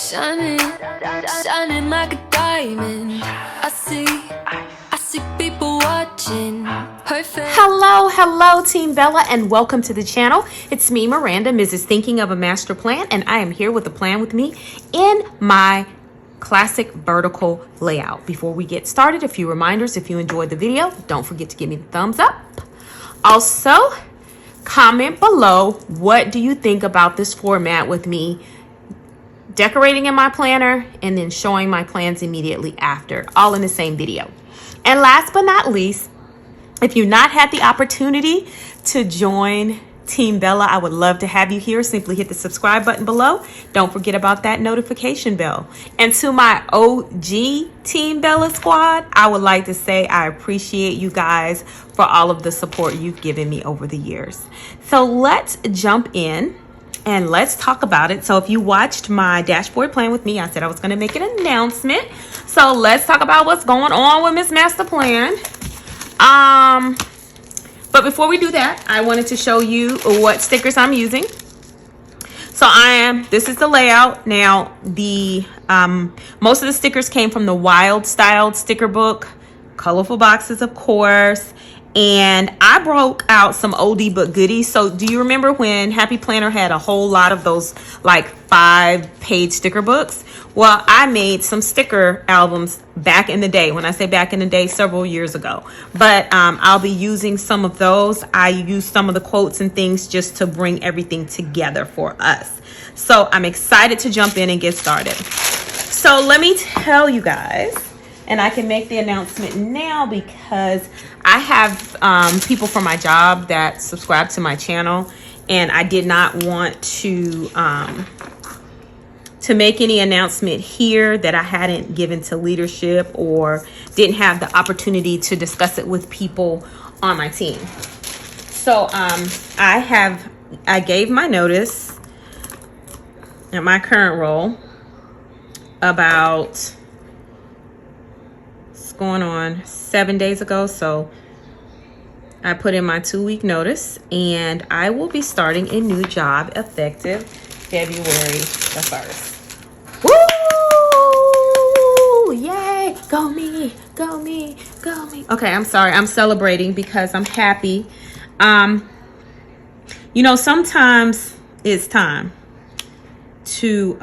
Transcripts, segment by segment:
Shining, shining like a diamond. I see people watching. Perfect. Hello, Team Bella, and welcome to the channel. It's me, Miranda, Mrs. Thinking of a Master Plan, and I am here with a plan with me in my classic vertical layout. Before we get started, a few reminders. If you enjoyed the video, don't forget to give me the thumbs up. Also, comment below, what do you think about this format with me decorating in my planner and then showing my plans immediately after, all in the same video. And last but not least, if you've not had the opportunity to join Team Bella, I would love to have you here. Simply hit the subscribe button below. Don't forget about that notification bell. And to my OG Team Bella squad, I would like to say I appreciate you guys for all of the support you've given me over the years. So let's jump in and let's talk about it. So if you watched my dashboard plan with me, I said I was going to make an announcement. So let's talk about what's going on with Miss Master Plan. But before we do that, I wanted to show you what stickers I'm using. So this is the layout. Now, the most of the stickers came from the Wild Styled sticker book, colorful boxes, of course. And I broke out some oldie but goodies. So do you remember when Happy Planner had a whole lot of those like 5-page sticker books? Well, I made some sticker albums back in the day. When I say back in the day, several years ago. But I'll be using some of those. I use some of the quotes and things just to bring everything together for us. So I'm excited to jump in and get started. So let me tell you guys, and I can make the announcement now because I have people from my job that subscribe to my channel, and I did not want to make any announcement here that I hadn't given to leadership or didn't have the opportunity to discuss it with people on my team. So I gave my notice at my current role about going on 7 days ago. So I put in my 2-week notice, and I will be starting a new job effective February the 1st. Woo! Yay! Go me, go me, go me. Okay, I'm sorry. I'm celebrating because I'm happy. You know, sometimes it's time to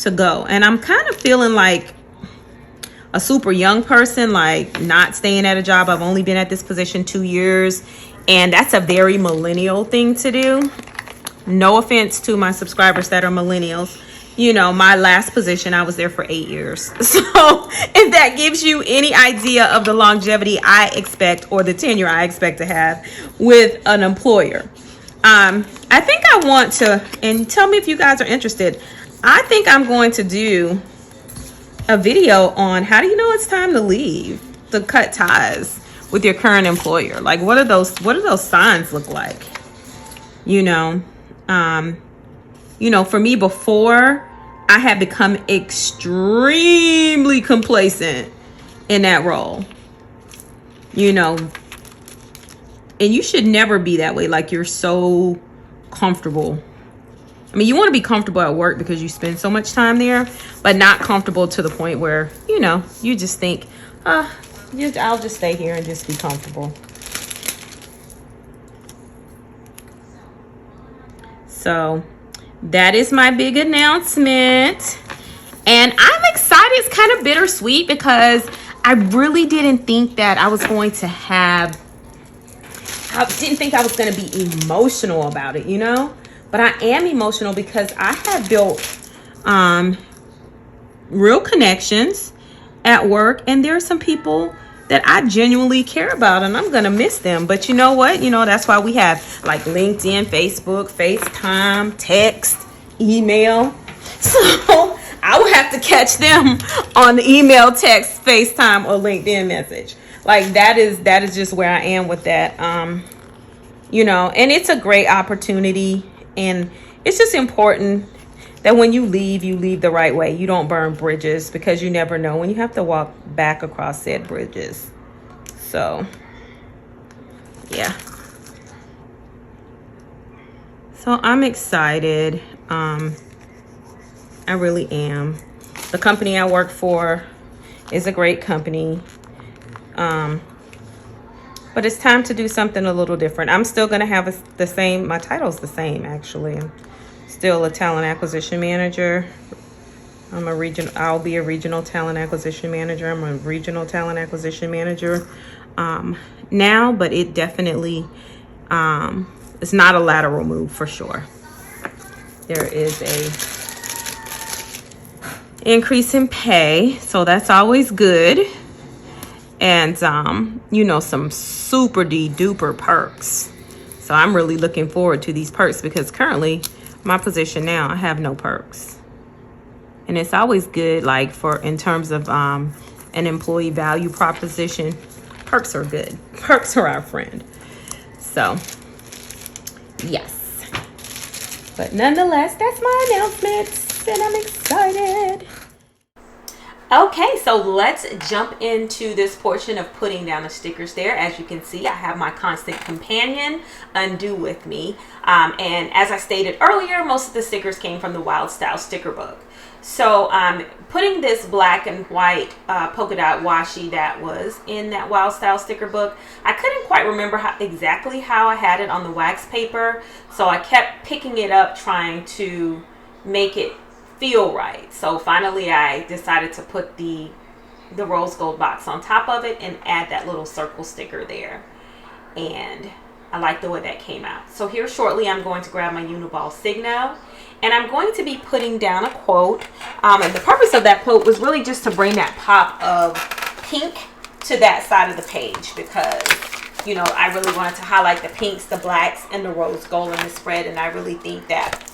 go, and I'm kind of feeling like a super young person, like not staying at a job. I've only been at this position 2 years, and that's a very millennial thing to do. No offense to my subscribers that are millennials. You know, my last position, I was there for 8 years. So if that gives you any idea of the longevity I expect, or the tenure I expect to have with an employer. I think I want to, and tell me if you guys are interested, I think I'm going to do a video on how do you know it's time to leave, to cut ties with your current employer. Like, what do those signs look like? You know, for me, before, I had become extremely complacent in that role, you know, and you should never be that way. Like, you're so comfortable. I mean, you want to be comfortable at work because you spend so much time there, but not comfortable to the point where, you know, you just think, I'll just stay here and just be comfortable. So that is my big announcement. And I'm excited. It's kind of bittersweet because I really didn't think that I was going to I didn't think I was going to be emotional about it, you know? But I am emotional because I have built real connections at work. And there are some people that I genuinely care about, and I'm going to miss them. But you know what? You know, that's why we have like LinkedIn, Facebook, FaceTime, text, email. So I will have to catch them on the email, text, FaceTime, or LinkedIn message. Like that is just where I am with that. You know, and it's a great opportunity. And it's just important that when you leave the right way. You don't burn bridges, because you never know when you have to walk back across said bridges. So, yeah. So I'm excited. I really am. The company I work for is a great company. But it's time to do something a little different. I'm still going to have the same, my title's the same actually. I'm still a talent acquisition manager. I'll be a regional talent acquisition manager. I'm a regional talent acquisition manager now, but it definitely it's not a lateral move for sure. There is a increase in pay, so that's always good. And you know, some super duper perks. So I'm really looking forward to these perks because currently my position now, I have no perks. And it's always good, like in terms of an employee value proposition, perks are good. Perks are our friend. So yes, but nonetheless, that's my announcements and I'm excited. Okay, so let's jump into this portion of putting down the stickers there. As you can see, I have my constant companion, Undo, with me. And as I stated earlier, most of the stickers came from the Wild Style sticker book. So putting this black and white polka dot washi that was in that Wild Style sticker book, I couldn't quite remember exactly how I had it on the wax paper. So I kept picking it up, trying to make it feel right. So finally I decided to put the rose gold box on top of it and add that little circle sticker there, and I like the way that came out. So here shortly I'm going to grab my Uniball Signo and I'm going to be putting down a quote, and the purpose of that quote was really just to bring that pop of pink to that side of the page, because you know, I really wanted to highlight the pinks, the blacks, and the rose gold in the spread, and I really think that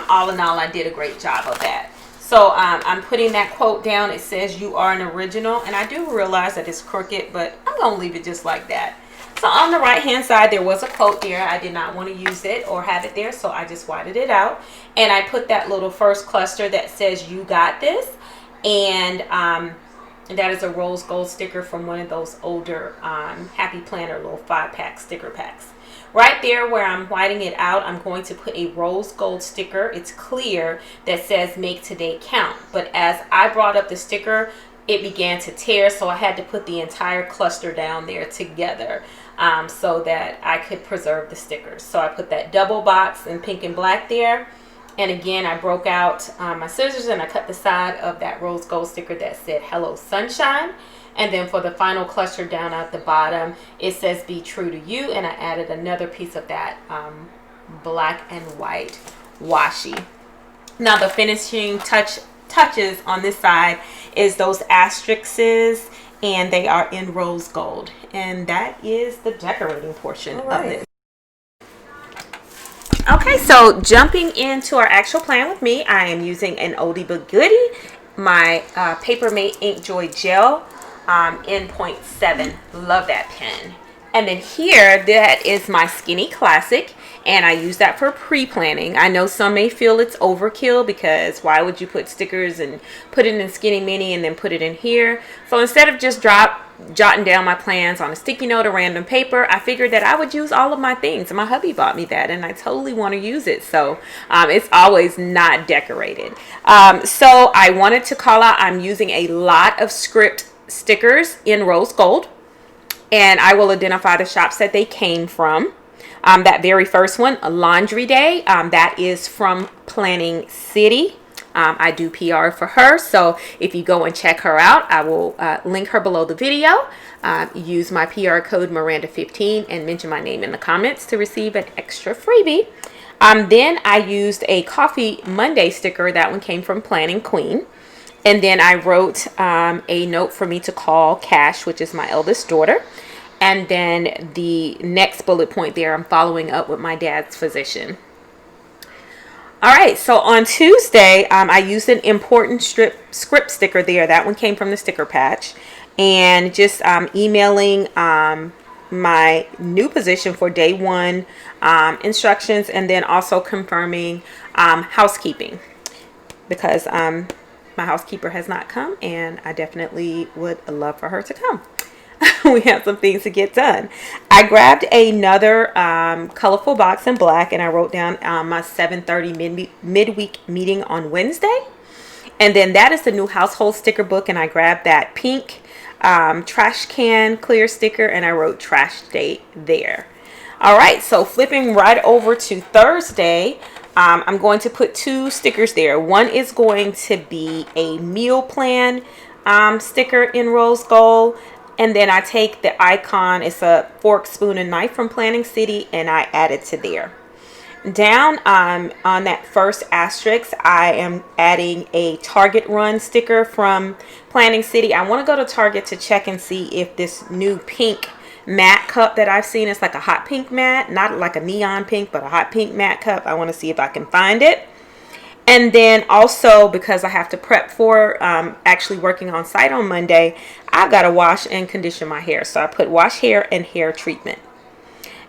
all in all, I did a great job of that. So I'm putting that quote down. It says, "You are an original," and I do realize that it's crooked, but I'm gonna leave it just like that. So on the right hand side, there was a quote there. I did not want to use it or have it there, so I just whited it out, and I put that little first cluster that says "You got this," and that is a rose gold sticker from one of those older Happy Planner little 5-pack sticker packs. Right there where I'm whiting it out, I'm going to put a rose gold sticker. It's clear, that says "Make Today Count." But as I brought up the sticker, it began to tear, so I had to put the entire cluster down there together so that I could preserve the stickers. So I put that double box in pink and black there. And again, I broke out my scissors and I cut the side of that rose gold sticker that said "Hello Sunshine." And then for the final cluster down at the bottom, it says "Be True to You," and I added another piece of that black and white washi. Now the finishing touches on this side is those asterisks, and they are in rose gold. And that is the decorating portion of this. Okay, so jumping into our actual plan with me, I am using an oldie but goodie, my Papermate Ink Joy Gel in 0.7. Love that pen. And then here, that is my Skinny Classic, and I use that for pre-planning. I know some may feel it's overkill, because why would you put stickers and put it in Skinny Mini and then put it in here? So instead of just jotting down my plans on a sticky note or random paper, I figured that I would use all of my things, and my hubby bought me that, and I totally want to use it. So it's always not decorated. So I wanted to call out, I'm using a lot of script stickers in rose gold, and I will identify the shops that they came from. That very first one, Laundry Day, that is from Planning City. I do PR for her, so if you go and check her out, I will link her below the video. Use my PR code Miranda15 and mention my name in the comments to receive an extra freebie. Then I used a Coffee Monday sticker. That one came from Planning Queen. And then I wrote a note for me to call Cash, which is my eldest daughter. And then the next bullet point there, I'm following up with my dad's physician. All right, so on Tuesday, I used an important script sticker there. That one came from the sticker patch. And just emailing my new position for day one instructions, and then also confirming housekeeping, because my housekeeper has not come, and I definitely would love for her to come. We have some things to get done. I grabbed another colorful box in black, and I wrote down my 7:30 midweek meeting on Wednesday. And then that is the new household sticker book, and I grabbed that pink trash can clear sticker, and I wrote trash day there. All right, so flipping right over to Thursday, I'm going to put 2 stickers there. One is going to be a meal plan sticker in rose gold, and then I take the icon, it's a fork, spoon, and knife from Planning City, and I add it to there. Down on that first asterisk, I am adding a Target run sticker from Planning City. I want to go to Target to check and see if this new pink matte cup that I've seen, it's like a hot pink matte, not like a neon pink, but a hot pink matte cup. I want to see if I can find it. And then also, because I have to prep for actually working on site on Monday, I've got to wash and condition my hair. So I put wash hair and hair treatment.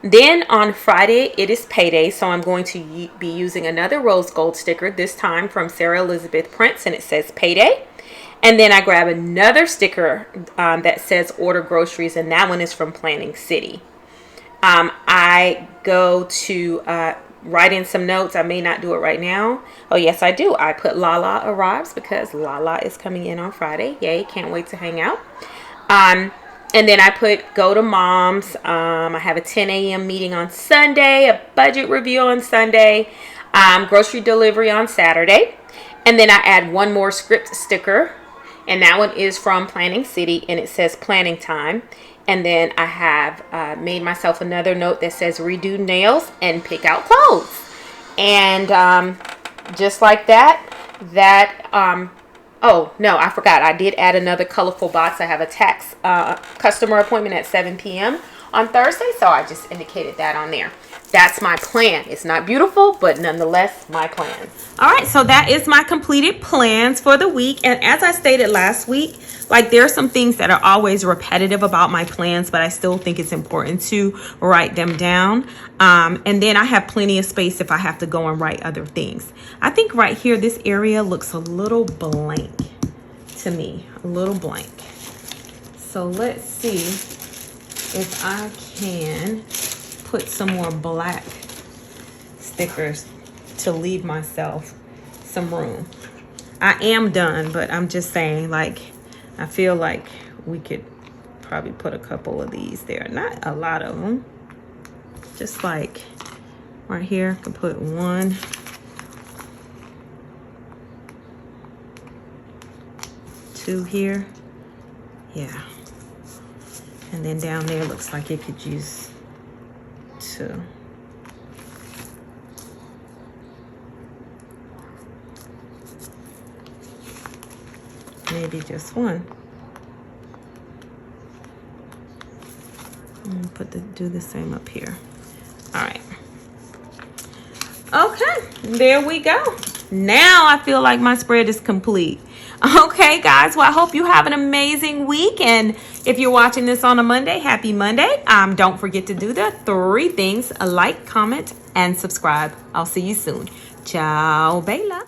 Then on Friday, it is payday, so I'm going to be using another rose gold sticker, this time from Sarah Elizabeth Prince, and it says payday. And then I grab another sticker that says order groceries, and that one is from Planning City. I go to write in some notes. I may not do it right now. Oh, yes, I do. I put Lala arrives because Lala is coming in on Friday. Yay, can't wait to hang out. And then I put go to mom's. I have a 10 a.m. meeting on Sunday, a budget review on Sunday, grocery delivery on Saturday. And then I add one more script sticker, and that one is from Planning City, and it says planning time. And then I have made myself another note that says redo nails and pick out clothes. And just like that, oh, no, I forgot. I did add another colorful box. I have a tax customer appointment at 7 p.m. on Thursday, so I just indicated that on there. That's my plan. It's not beautiful, but nonetheless, my plan. All right, so that is my completed plans for the week. And as I stated last week, like, there are some things that are always repetitive about my plans, but I still think it's important to write them down. And then I have plenty of space if I have to go and write other things. I think right here, this area looks a little blank to me, a little blank. So let's see if I can put some more black stickers to leave myself some room. I am done, but I'm just saying, like, I feel like we could probably put a couple of these there. Not a lot of them. Just like right here, I can put 1, 2 here. Yeah. And then down there looks like it could use 2. Maybe just 1. And do the same up here. All right. Okay, there we go. Now I feel like my spread is complete. Okay, guys. Well, I hope you have an amazing week. And if you're watching this on a Monday, happy Monday. Don't forget to do the 3 things: like, comment, and subscribe. I'll see you soon. Ciao, Bella.